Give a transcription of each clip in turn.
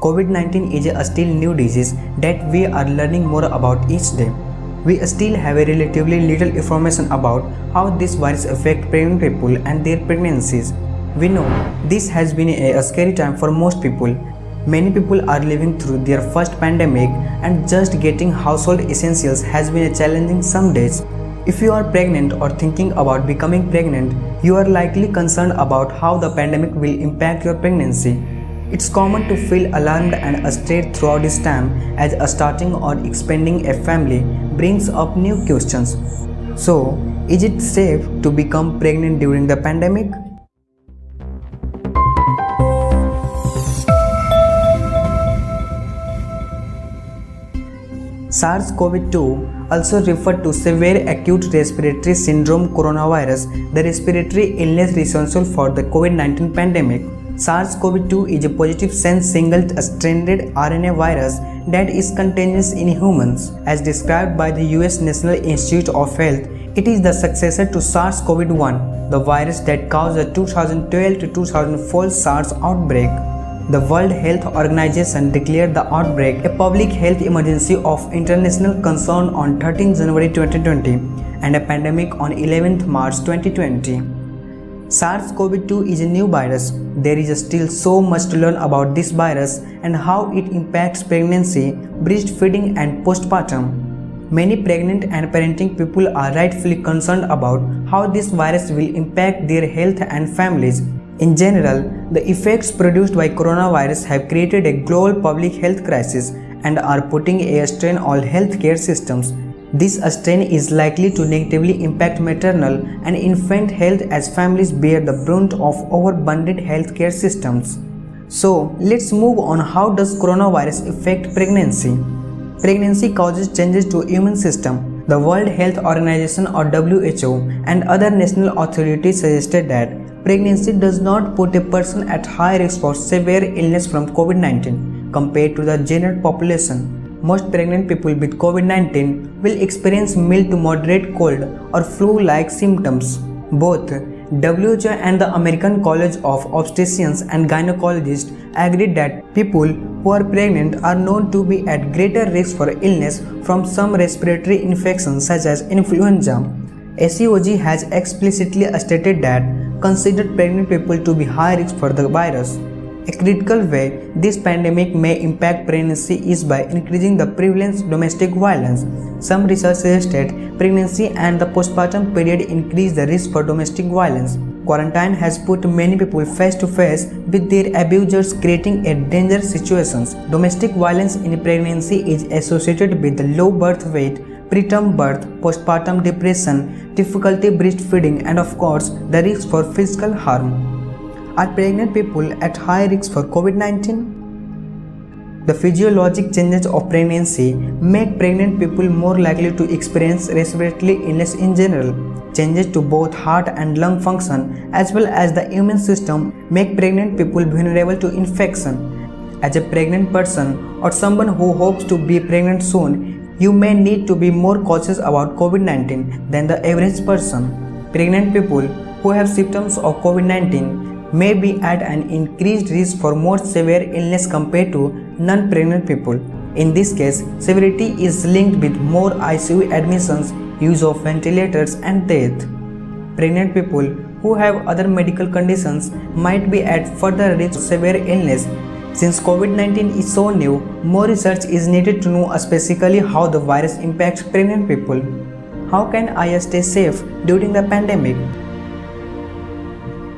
COVID-19 is a still new disease that we are learning more about each day. We still have a relatively little information about how this virus affects pregnant people and their pregnancies. We know this has been a scary time for most people. Many people are living through their first pandemic, and just getting household essentials has been a challenging some days. If you are pregnant or thinking about becoming pregnant, you are likely concerned about how the pandemic will impact your pregnancy. It's common to feel alarmed and stressed throughout this time, as starting or expanding a family brings up new questions. So, is it safe to become pregnant during the pandemic? SARS-CoV-2, also referred to severe acute respiratory syndrome coronavirus, the respiratory illness responsible for the COVID-19 pandemic. SARS-CoV-2 is a positive sense single-stranded RNA virus that is contagious in humans. As described by the US National Institute of Health, it is the successor to SARS-CoV-1, the virus that caused the 2012 to 2004 SARS outbreak. The World Health Organization declared the outbreak a public health emergency of international concern on 13 January 2020 and a pandemic on 11 March 2020. SARS-CoV-2 is a new virus. There is still so much to learn about this virus and how it impacts pregnancy, breastfeeding, and postpartum. Many pregnant and parenting people are rightfully concerned about how this virus will impact their health and families. In general, the effects produced by coronavirus have created a global public health crisis and are putting a strain on healthcare systems. This strain is likely to negatively impact maternal and infant health as families bear the brunt of overburdened healthcare systems. So, let's move on. How does coronavirus affect pregnancy? Pregnancy causes changes to immune system. The World Health Organization or WHO and other national authorities suggested that pregnancy does not put a person at high risk for severe illness from COVID-19 compared to the general population. Most pregnant people with COVID-19 will experience mild to moderate cold or flu-like symptoms. Both WHO and the American College of Obstetricians and Gynecologists agreed that people who are pregnant are known to be at greater risk for illness from some respiratory infections such as influenza. ACOG has explicitly stated that considered pregnant people to be high risk for the virus. A critical way this pandemic may impact pregnancy is by increasing the prevalence of domestic violence. Some research suggested pregnancy and the postpartum period increase the risk for domestic violence. Quarantine has put many people face to face with their abusers, creating a dangerous situations. Domestic violence in pregnancy is associated with the low birth weight, preterm birth, postpartum depression, difficulty breastfeeding, and of course, the risk for physical harm. Are pregnant people at high risk for COVID-19? The physiologic changes of pregnancy make pregnant people more likely to experience respiratory illness in general. Changes to both heart and lung function as well as the immune system make pregnant people vulnerable to infection. As a pregnant person or someone who hopes to be pregnant soon, you may need to be more cautious about COVID-19 than the average person. Pregnant people who have symptoms of COVID-19 may be at an increased risk for more severe illness compared to non-pregnant people. In this case, severity is linked with more ICU admissions, use of ventilators, and death. Pregnant people who have other medical conditions might be at further risk of severe illness. Since COVID-19 is so new, more research is needed to know specifically how the virus impacts pregnant people. How can I stay safe during the pandemic?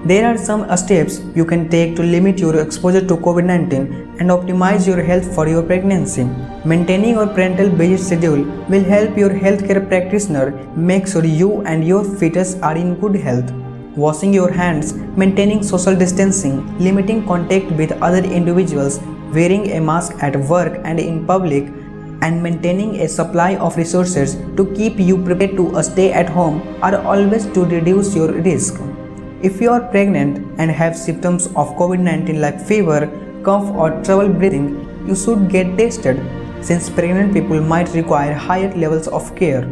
There are some steps you can take to limit your exposure to COVID-19 and optimize your health for your pregnancy. Maintaining your parental visit schedule will help your healthcare practitioner make sure you and your fetus are in good health. Washing your hands, maintaining social distancing, limiting contact with other individuals, wearing a mask at work and in public, and maintaining a supply of resources to keep you prepared to stay at home are always to reduce your risk. If you are pregnant and have symptoms of COVID-19 like fever, cough, or trouble breathing, you should get tested, since pregnant people might require higher levels of care.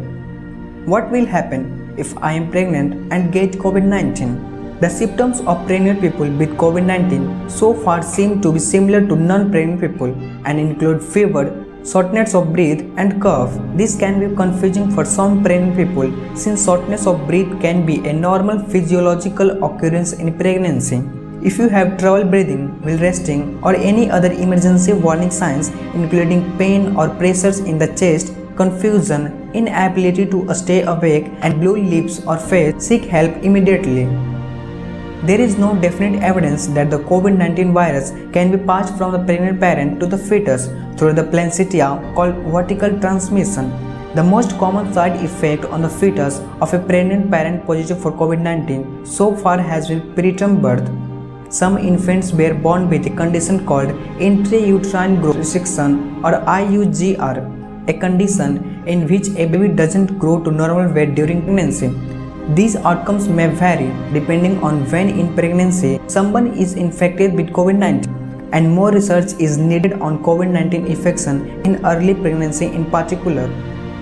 What will happen if I am pregnant and get COVID-19? The symptoms of pregnant people with COVID-19 so far seem to be similar to non-pregnant people and include fever, shortness of breath and cough. This can be confusing for some pregnant people since shortness of breath can be a normal physiological occurrence in pregnancy. If you have trouble breathing while resting or any other emergency warning signs including pain or pressures in the chest, confusion, inability to stay awake and blue lips or face, seek help immediately. There is no definite evidence that the COVID-19 virus can be passed from the pregnant parent to the fetus through the placentia called vertical transmission. The most common side effect on the fetus of a pregnant parent positive for COVID-19 so far has been preterm birth. Some infants were born with a condition called intrauterine growth restriction or IUGR, a condition in which a baby doesn't grow to normal weight during pregnancy. These outcomes may vary depending on when in pregnancy someone is infected with COVID-19, and more research is needed on COVID-19 infection in early pregnancy in particular.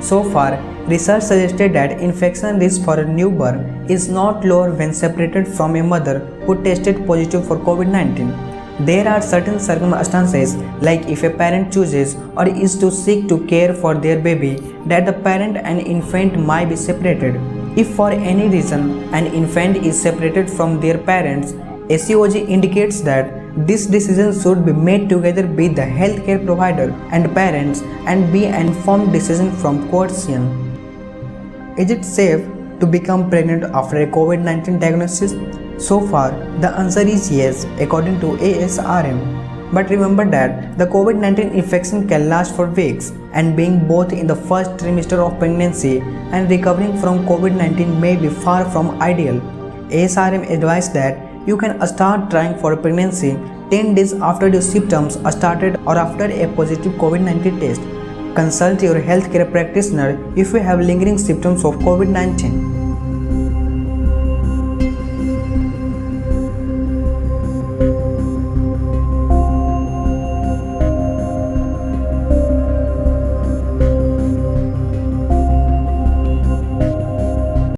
So far, research suggested that infection risk for a newborn is not lower when separated from a mother who tested positive for COVID-19. There are certain circumstances, like if a parent chooses or is to seek to care for their baby, that the parent and infant might be separated. If for any reason an infant is separated from their parents, ACOG indicates that this decision should be made together with the healthcare provider and parents and be an informed decision from coercion. Is it safe to become pregnant after a COVID-19 diagnosis? So far, the answer is yes, according to ASRM. But remember that the COVID-19 infection can last for weeks, and being both in the first trimester of pregnancy and recovering from COVID-19 may be far from ideal. ASRM advised that you can start trying for pregnancy 10 days after your symptoms are started or after a positive COVID-19 test. Consult your healthcare practitioner if you have lingering symptoms of COVID-19.